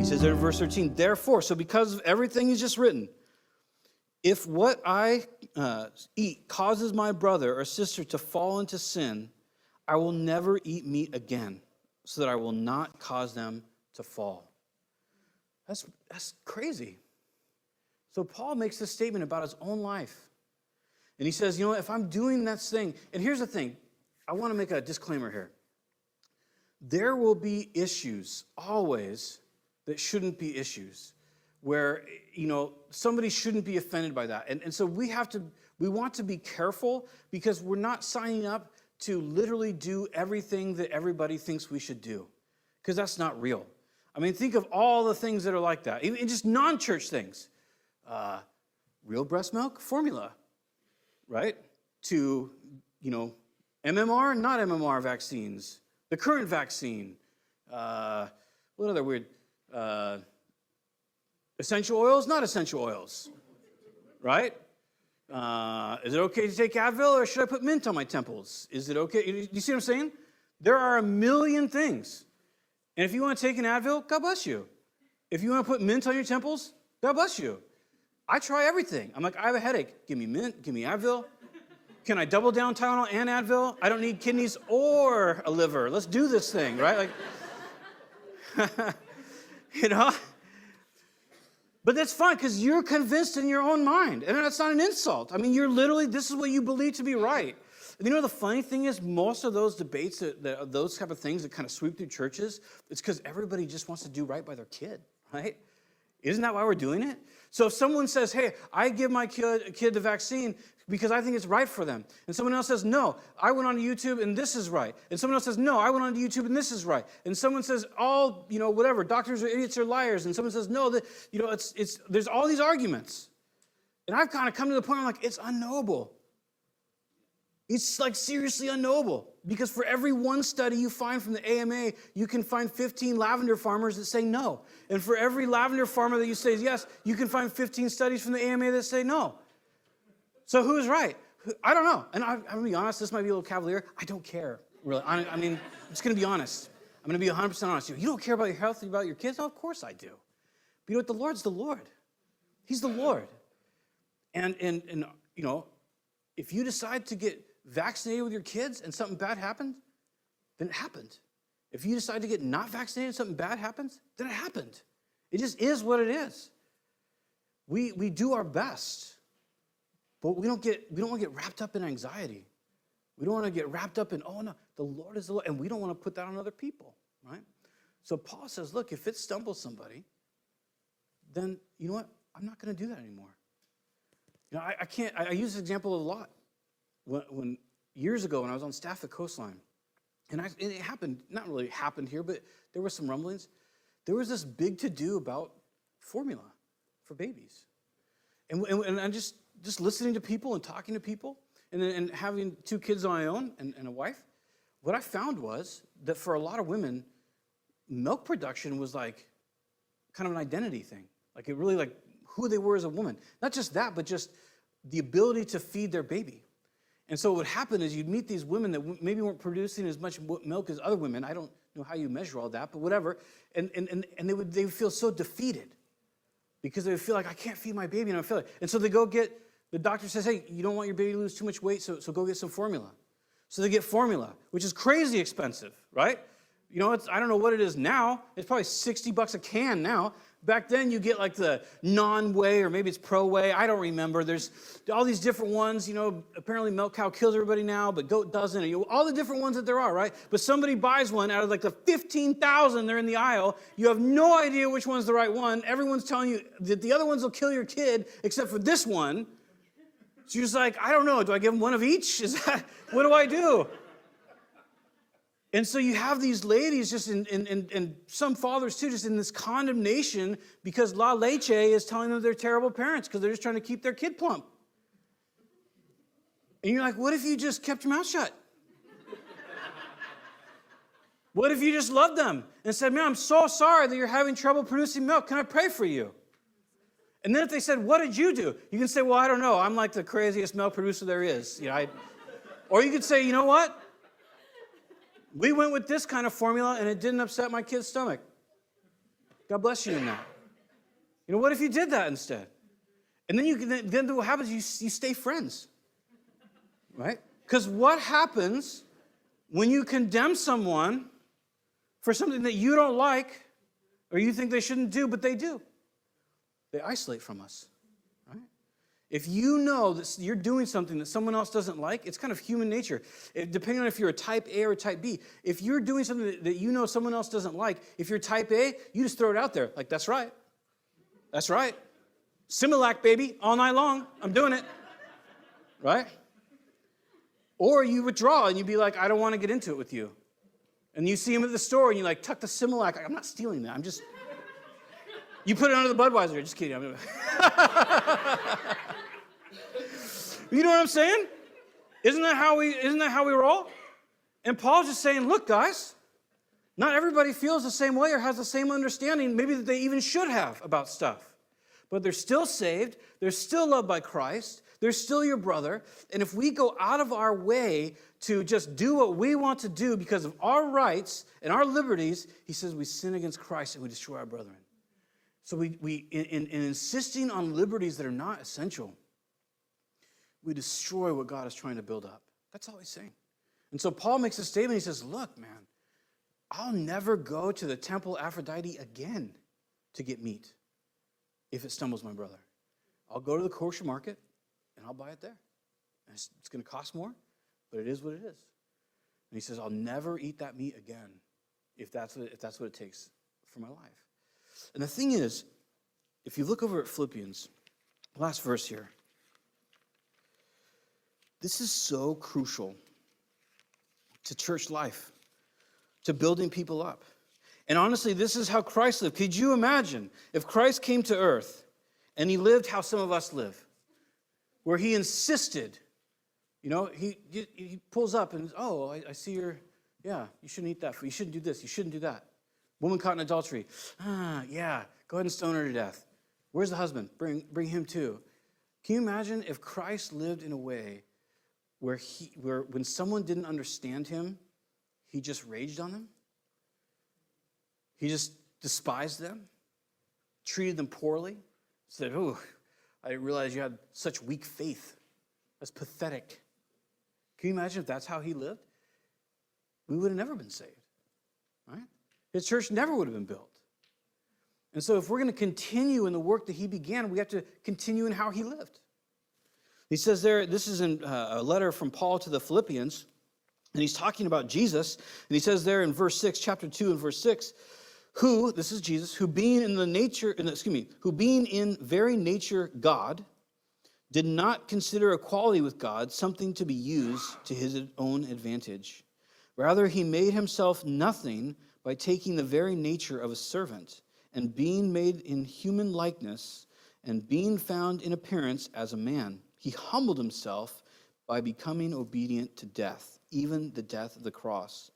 says there in verse 13, therefore, so because of everything he's just written, if what I eat causes my brother or sister to fall into sin, I will never eat meat again, so that I will not cause them to fall. That's crazy. So Paul makes this statement about his own life. And he says, if I'm doing that thing, and here's the thing, I want to make a disclaimer here. There will be issues always that shouldn't be issues, where, somebody shouldn't be offended by that. And so we want to be careful, because we're not signing up to literally do everything that everybody thinks we should do, because that's not real. I mean, think of all the things that are like that, even just non-church things. Real breast milk formula, right? To, MMR, not MMR vaccines, the current vaccine, what other weird, essential oils, not essential oils, right? Is it okay to take Advil, or should I put mint on my temples? Is it okay? You see what I'm saying? There are a million things. And if you want to take an Advil, God bless you. If you want to put mint on your temples, God bless you. I try everything. I'm like, I have a headache. Give me mint, give me Advil. Can I double down Tylenol and Advil? I don't need kidneys or a liver. Let's do this thing, right? But that's fine, because you're convinced in your own mind. And that's not an insult. I mean, this is what you believe to be right. And the funny thing is, most of those debates, those type of things that kind of sweep through churches, it's because everybody just wants to do right by their kid, right? Isn't that why we're doing it? So if someone says, hey, I give my kid the vaccine because I think it's right for them, and someone else says, no, I went on YouTube and this is right, and someone else says, no, I went on YouTube and this is right, and someone says, whatever, doctors are idiots or liars, and someone says, no, there's all these arguments. And I've kind of come to the point where I'm like, it's unknowable. It's like seriously unknowable, because for every one study you find from the AMA, you can find 15 lavender farmers that say no. And for every lavender farmer that you say yes, you can find 15 studies from the AMA that say no. So who's right? I don't know. And I'm going to be honest, this might be a little cavalier. I don't care, really. I'm just going to be honest. I'm going to be 100% honest. You don't care about your health, about your kids? No, of course I do. But what? The Lord's the Lord. He's the Lord. And if you decide to get vaccinated with your kids and something bad happened, then it happened. If you decide to get not vaccinated and something bad happens, then it happened. It just is what it is. We do our best, but we don't want to get wrapped up in anxiety. We don't want to get wrapped up in, oh no, the Lord is the Lord, and we don't want to put that on other people, right? So Paul says, look, if it stumbles somebody, then you know what? I'm not going to do that anymore. I use this example a lot. When years ago, when I was on staff at Coastline, and it happened, not really happened here, but there were some rumblings. There was this big to-do about formula for babies. And I'm just listening to people and talking to people, and having 2 kids on my own and a wife, what I found was that for a lot of women, milk production was like kind of an identity thing. Like it really like who they were as a woman. Not just that, but just the ability to feed their baby. And so what would happen is you'd meet these women that maybe weren't producing as much milk as other women. I don't know how you measure all that, but whatever. And they would feel so defeated, because they would feel like, I can't feed my baby, and I feel it. And so they go get, the doctor says, hey, you don't want your baby to lose too much weight, so go get some formula. So they get formula, which is crazy expensive, right? I don't know what it is now. It's probably $60 a can now. Back then, you get like the non-whey, or maybe it's pro-whey. I don't remember. There's all these different ones. Apparently milk cow kills everybody now, but goat doesn't. All the different ones that there are, right? But somebody buys one out of like the 15,000 they're in the aisle. You have no idea which one's the right one. Everyone's telling you that the other ones will kill your kid, except for this one. So you're just like, I don't know. Do I give them one of each? What do I do? And so you have these ladies just and some fathers too, just in this condemnation because La Leche is telling them they're terrible parents because they're just trying to keep their kid plump. And you're like, what if you just kept your mouth shut? What if you just loved them and said, man, I'm so sorry that you're having trouble producing milk. Can I pray for you? And then if they said, what did you do? You can say, well, I don't know. I'm like the craziest milk producer there is. Or you could say, you know what? We went with this kind of formula, and it didn't upset my kid's stomach. God bless you in that. You know, what if you did that instead? And then what happens, you stay friends, right? Because what happens when you condemn someone for something that you don't like or you think they shouldn't do, but they do? They isolate from us, right? If you know that you're doing something that someone else doesn't like, it's kind of human nature. Depending on if you're a type A or a type B, if you're doing something that you know someone else doesn't like, if you're type A, you just throw it out there. Like, that's right. That's right. Similac, baby, all night long. I'm doing it. Right? Or you withdraw and you be like, I don't want to get into it with you. And you see him at the store and you like tuck the Similac. I'm not stealing that. I'm just... You put it under the Budweiser. Just kidding. You know what I'm saying? Isn't that how we roll? And Paul's just saying, look, guys, not everybody feels the same way or has the same understanding, maybe that they even should have about stuff. But they're still saved. They're still loved by Christ. They're still your brother. And if we go out of our way to just do what we want to do because of our rights and our liberties, he says we sin against Christ and we destroy our brethren. So we in insisting on liberties that are not essential, we destroy what God is trying to build up. That's all he's saying. And so Paul makes a statement. He says, look, man, I'll never go to the temple Aphrodite again to get meat if it stumbles my brother. I'll go to the kosher market and I'll buy it there. And it's going to cost more, but it is what it is. And he says, I'll never eat that meat again if that's what it takes for my life. And the thing is, if you look over at Philippians, last verse here, this is so crucial to church life, to building people up. And honestly, this is how Christ lived. Could you imagine if Christ came to earth and he lived how some of us live, where he insisted, you know, he pulls up and, I see you shouldn't eat that food. You shouldn't do this. You shouldn't do that. Woman caught in adultery. Go ahead and stone her to death. Where's the husband? Bring him too. Can you imagine if Christ lived in a way where when someone didn't understand him, he just raged on them? He just despised them, treated them poorly, said, I didn't realize you had such weak faith. That's pathetic. Can you imagine if that's how he lived? We would have never been saved, right? His church never would have been built. And so if we're going to continue in the work that he began, we have to continue in how he lived. He says there, this is in a letter from Paul to the Philippians, and he's talking about Jesus, and he says there in verse 6, chapter 2 and verse 6, this is Jesus, who being in very nature God, did not consider equality with God something to be used to his own advantage. Rather, he made himself nothing by taking the very nature of a servant, and being made in human likeness, and being found in appearance as a man. He humbled himself by becoming obedient to death, even the death of the cross.